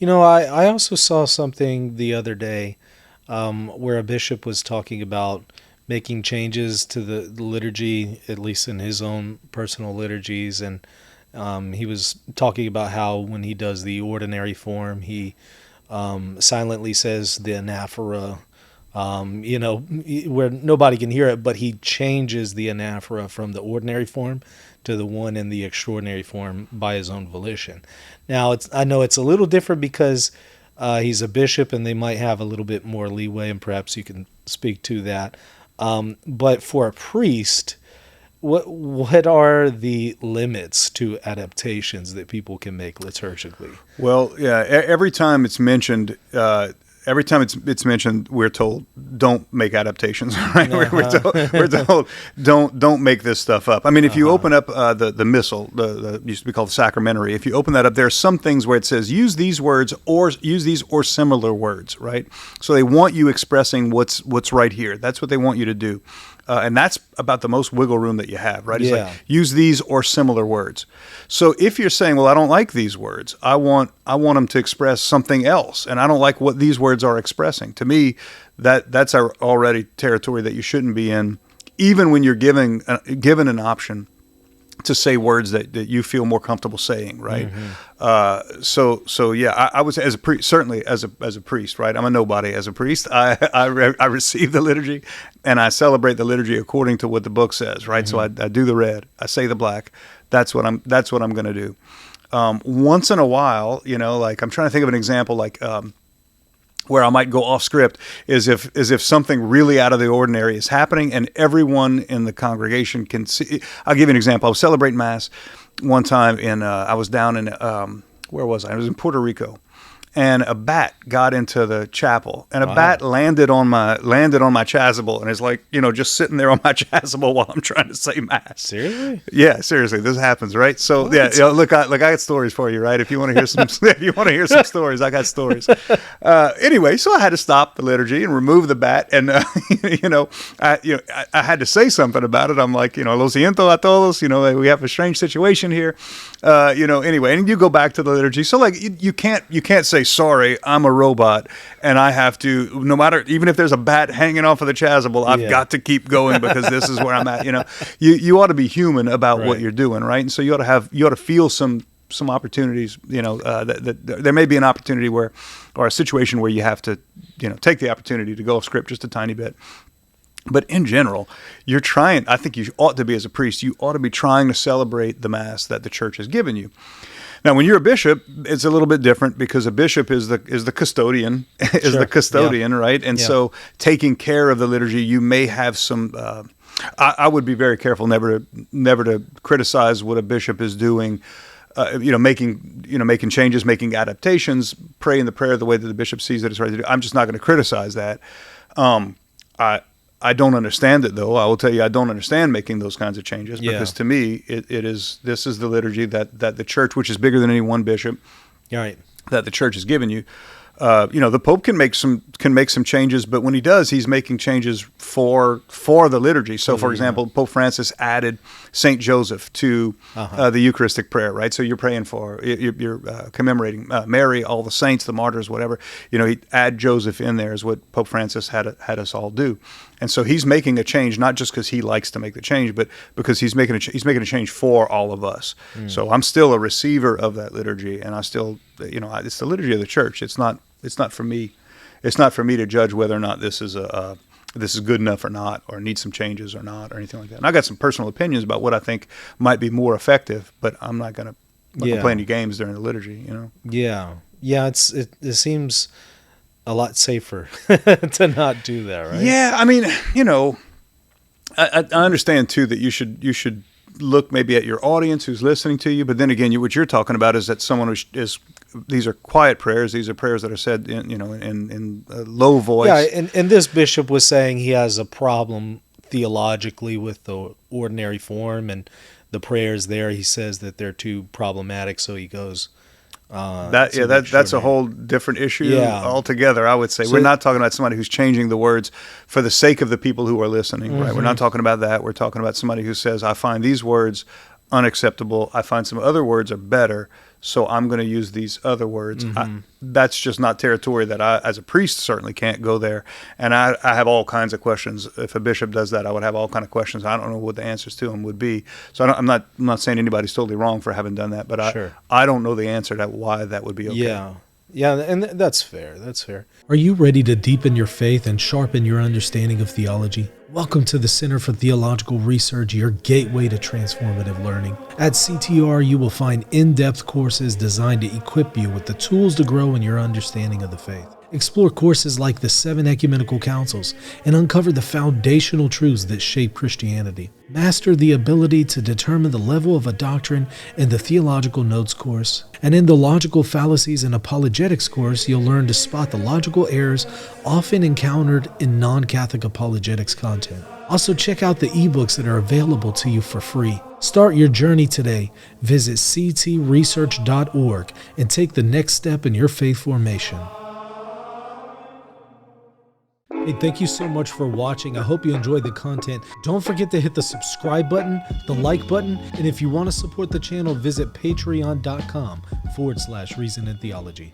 I also saw something the other day where a bishop was talking about making changes to the liturgy, at least in his own personal liturgies. And he was talking about how when he does the ordinary form, he silently says the anaphora, where nobody can hear it, but he changes the anaphora from the ordinary form to the one in the extraordinary form by his own volition. Now, I know it's a little different because he's a bishop and they might have a little bit more leeway, and perhaps you can speak to that. But for a priest, what are the limits to adaptations that people can make liturgically? Well, yeah. Every time it's mentioned, we're told don't make adaptations. Right? We're told don't make this stuff up. I mean, if you open up the missal, the used to be called the sacramentary. If you open that up, there are some things where it says use these words or use these or similar words. Right. So they want you expressing what's right here. That's what they want you to do. And that's about the most wiggle room that you have, right? It's like use these or similar words. So if you're saying, well, I don't like these words, I want them to express something else, and I don't like what these words are expressing. To me, that's already territory that you shouldn't be in, even when you're given an option to say words that you feel more comfortable saying, right? Mm-hmm. So yeah, I would say as a priest, certainly as a priest, right? I'm a nobody as a priest. I receive the liturgy, and I celebrate the liturgy according to what the book says, right? Mm-hmm. So I do the red, I say the black. That's what I'm going to do. Once in a while, like I'm trying to think of an example, like where I might go off script is if something really out of the ordinary is happening and everyone in the congregation can see. I'll give you an example. I was celebrating Mass one time I was down in, where was I? I was in Puerto Rico. And a bat got into the chapel, and a bat landed on my chasuble, and is like, just sitting there on my chasuble while I'm trying to say Mass. Seriously? Yeah, seriously, this happens, right? So what? Yeah, look, I got stories for you, right? If you want to hear some, stories, I got stories. Anyway, so I had to stop the liturgy and remove the bat, and I had to say something about it. I'm like, lo siento a todos. We have a strange situation here. Anyway, and you go back to the liturgy. So like, you can't say, sorry, I'm a robot, and I have to, no matter, even if there's a bat hanging off of the chasuble, I've got to keep going because this is where I'm at. You ought to be human about what you're doing, right? And so you ought to feel some opportunities. That there may be an opportunity or a situation where you have to, take the opportunity to go off script just a tiny bit. But in general, I think you ought to be, as a priest, you ought to be trying to celebrate the Mass that the Church has given you. Now, when you're a bishop, it's a little bit different because a bishop is the custodian, right? And so taking care of the liturgy, you may have some, I would be very careful never to criticize what a bishop is doing, making changes, making adaptations, praying the prayer the way that the bishop sees that it's right to do. I'm just not going to criticize that. I don't understand it, though. I will tell you, I don't understand making those kinds of changes because to me, this is the liturgy that the Church, which is bigger than any one bishop, right, that the Church has given you. The Pope can make some changes, but when he does, he's making changes for the liturgy. So, for example, Pope Francis added Saint Joseph to the Eucharistic prayer, right? So you're praying you're commemorating Mary, all the saints, the martyrs, whatever. He add Joseph in there is what Pope Francis had us all do. And so he's making a change, not just because he likes to make the change, but because he's making a change for all of us. So I'm still a receiver of that liturgy, and I still, it's the liturgy of the Church. It's not for me. It's not for me to judge whether or not this is good enough or not, or needs some changes or not, or anything like that. And I got some personal opinions about what I think might be more effective, but I'm not going to play any games during the liturgy. Yeah. It seems a lot safer to not do that, right? Yeah, I mean, I understand too that you should look maybe at your audience who's listening to you, but then again, what you're talking about is that someone these are quiet prayers. These are prayers that are said in a low voice. Yeah, and this bishop was saying he has a problem theologically with the ordinary form and the prayers there. He says that they're too problematic, so he goes. That's a whole different issue altogether. I would say we're not talking about somebody who's changing the words for the sake of the people who are listening. Right? We're not talking about that. We're talking about somebody who says, "I find these words unacceptable. I find some other words are better. so I'm going to use these other words. That's just not territory that I, as a priest, certainly can't go there. And I have all kinds of questions. If a bishop does that, I would have all kinds of questions. I don't know what the answers to them would be. So I'm not saying anybody's totally wrong for having done that, but Sure. I don't know the answer to why that would be okay. Yeah. Yeah, and that's fair. That's fair. Are you ready to deepen your faith and sharpen your understanding of theology? Welcome to the Center for Theological Research, your gateway to transformative learning. At CTR, you will find in-depth courses designed to equip you with the tools to grow in your understanding of the faith. Explore courses like the 7 Ecumenical Councils and uncover the foundational truths that shape Christianity. Master the ability to determine the level of a doctrine in the Theological Notes course. And in the Logical Fallacies and Apologetics course, you'll learn to spot the logical errors often encountered in non-Catholic apologetics content. Also, check out the ebooks that are available to you for free. Start your journey today. Visit ctresearch.org and take the next step in your faith formation. Hey, thank you so much for watching. I hope you enjoyed the content. Don't forget to hit the subscribe button, the like button, and if you want to support the channel, visit patreon.com/Reason and Theology.